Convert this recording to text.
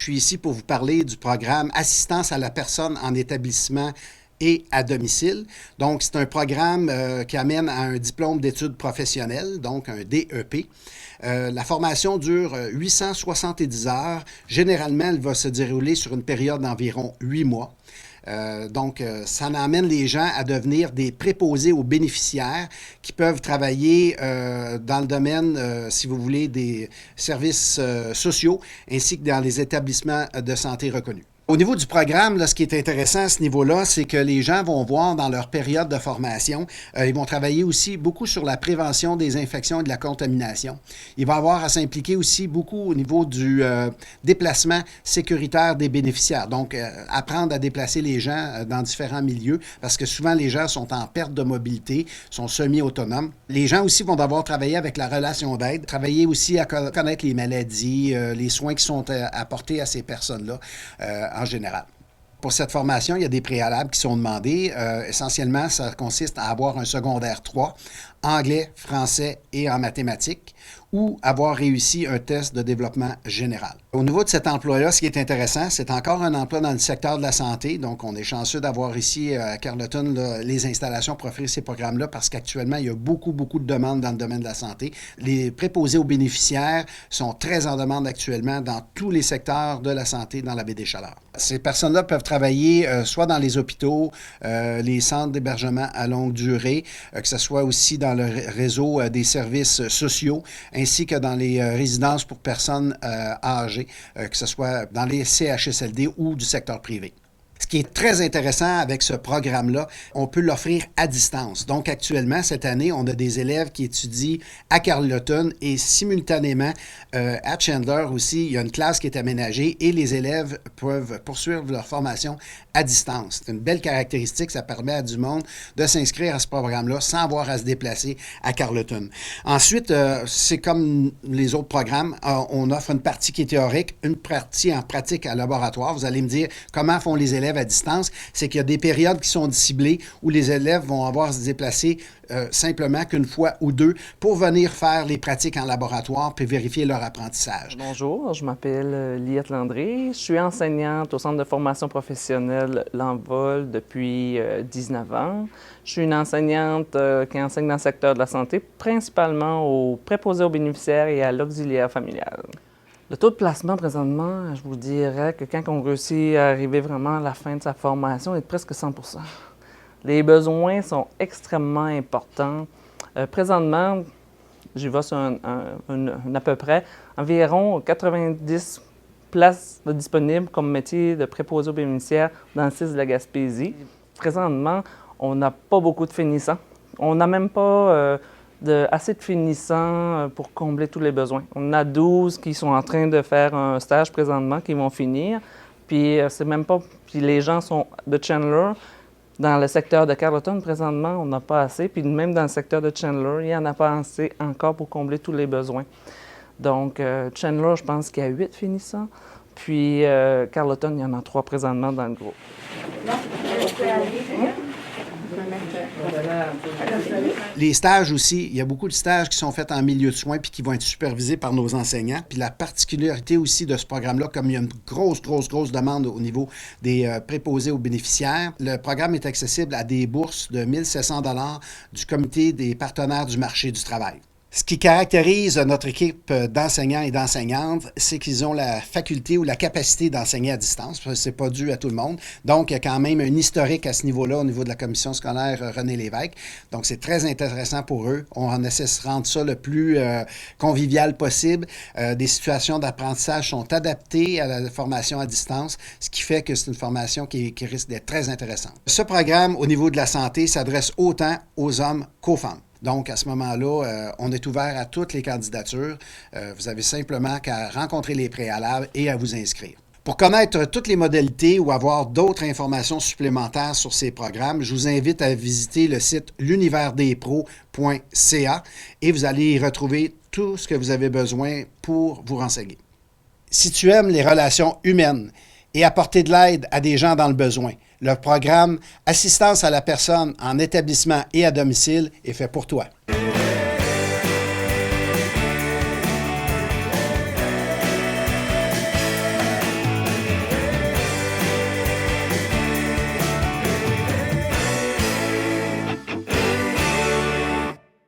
Je suis ici pour vous parler du programme Assistance à la personne en établissement et à domicile. Donc, c'est un programme qui amène à un diplôme d'études professionnelles, donc un DEP. La formation dure 870 heures. Généralement, elle va se dérouler sur une période d'environ 8 mois. Ça amène les gens à devenir des préposés aux bénéficiaires qui peuvent travailler dans le domaine, si vous voulez, des services sociaux ainsi que dans les établissements de santé reconnus. Au niveau du programme, là, ce qui est intéressant à ce niveau-là, c'est que les gens vont voir dans leur période de formation, ils vont travailler aussi beaucoup sur la prévention des infections et de la contamination. Il va avoir à s'impliquer aussi beaucoup au niveau du déplacement sécuritaire des bénéficiaires. Donc, apprendre à déplacer les gens dans différents milieux, parce que souvent les gens sont en perte de mobilité, sont semi-autonomes. Les gens aussi vont devoir travailler avec la relation d'aide, travailler aussi à connaître les maladies, les soins qui sont apportés à ces personnes-là en général. Pour cette formation, il y a des préalables qui sont demandés. Essentiellement, ça consiste à avoir un secondaire 3, anglais, français et en mathématiques, ou avoir réussi un test de développement général. Au niveau de cet emploi-là, ce qui est intéressant, c'est encore un emploi dans le secteur de la santé. Donc, on est chanceux d'avoir ici à Carleton les installations pour offrir ces programmes-là parce qu'actuellement, il y a beaucoup de demandes dans le domaine de la santé. Les préposés aux bénéficiaires sont très en demande actuellement dans tous les secteurs de la santé dans la baie des Chaleurs. Ces personnes-là peuvent travailler soit dans les hôpitaux, les centres d'hébergement à longue durée, que ce soit aussi dans le réseau des services sociaux, ainsi que dans les résidences pour personnes âgées, que ce soit dans les CHSLD ou du secteur privé. Ce qui est très intéressant avec ce programme-là, on peut l'offrir à distance. Donc, actuellement, cette année, on a des élèves qui étudient à Carleton et simultanément à Chandler aussi, il y a une classe qui est aménagée et les élèves peuvent poursuivre leur formation à distance. C'est une belle caractéristique, ça permet à du monde de s'inscrire à ce programme-là sans avoir à se déplacer à Carleton. Ensuite, c'est comme les autres programmes, on offre une partie qui est théorique, une partie en pratique à laboratoire. Vous allez me dire comment font les élèves à distance, c'est qu'il y a des périodes qui sont ciblées où les élèves vont avoir à se déplacer simplement qu'une fois ou deux pour venir faire les pratiques en laboratoire puis vérifier leur apprentissage. Bonjour, je m'appelle Liette Landry. Je suis enseignante au Centre de formation professionnelle L'Envol depuis 19 ans. Je suis une enseignante qui enseigne dans le secteur de la santé, principalement aux préposés aux bénéficiaires et à l'auxiliaire familial. Le taux de placement présentement, je vous dirais que quand on réussit à arriver vraiment à la fin de sa formation, il est de presque 100 %. Les besoins sont extrêmement importants. Présentement, j'y vais sur à peu près environ 90 places disponibles comme métier de préposé aux bénéficiaires dans le 6 de la Gaspésie. Présentement, on n'a pas beaucoup de finissants. On n'a même pas assez de finissants pour combler tous les besoins. On a 12 qui sont en train de faire un stage présentement, qui vont finir. Puis c'est même pas. Puis les gens sont de Chandler. Dans le secteur de Carleton, présentement, on n'a pas assez. Puis même dans le secteur de Chandler, il n'y en a pas assez encore pour combler tous les besoins. Donc, Chandler, je pense qu'il y a 8 finissants. Puis Carleton, il y en a 3 présentement dans le groupe. Les stages aussi, il y a beaucoup de stages qui sont faits en milieu de soins puis qui vont être supervisés par nos enseignants. Puis la particularité aussi de ce programme-là, comme il y a une grosse demande au niveau des préposés aux bénéficiaires, le programme est accessible à des bourses de 1 700 $ du Comité des partenaires du marché du travail. Ce qui caractérise notre équipe d'enseignants et d'enseignantes, c'est qu'ils ont la faculté ou la capacité d'enseigner à distance. C'est pas dû à tout le monde. Donc, il y a quand même un historique à ce niveau-là, au niveau de la commission scolaire René Lévesque. Donc, c'est très intéressant pour eux. On essaie de se rendre ça le plus convivial possible. Des situations d'apprentissage sont adaptées à la formation à distance, ce qui fait que c'est une formation qui risque d'être très intéressante. Ce programme, au niveau de la santé, s'adresse autant aux hommes qu'aux femmes. Donc, à ce moment-là, on est ouvert à toutes les candidatures. Vous avez simplement qu'à rencontrer les préalables et à vous inscrire. Pour connaître toutes les modalités ou avoir d'autres informations supplémentaires sur ces programmes, je vous invite à visiter le site l'universdespros.ca et vous allez y retrouver tout ce que vous avez besoin pour vous renseigner. Si tu aimes les relations humaines et apporter de l'aide à des gens dans le besoin, le programme Assistance à la personne en établissement et à domicile est fait pour toi.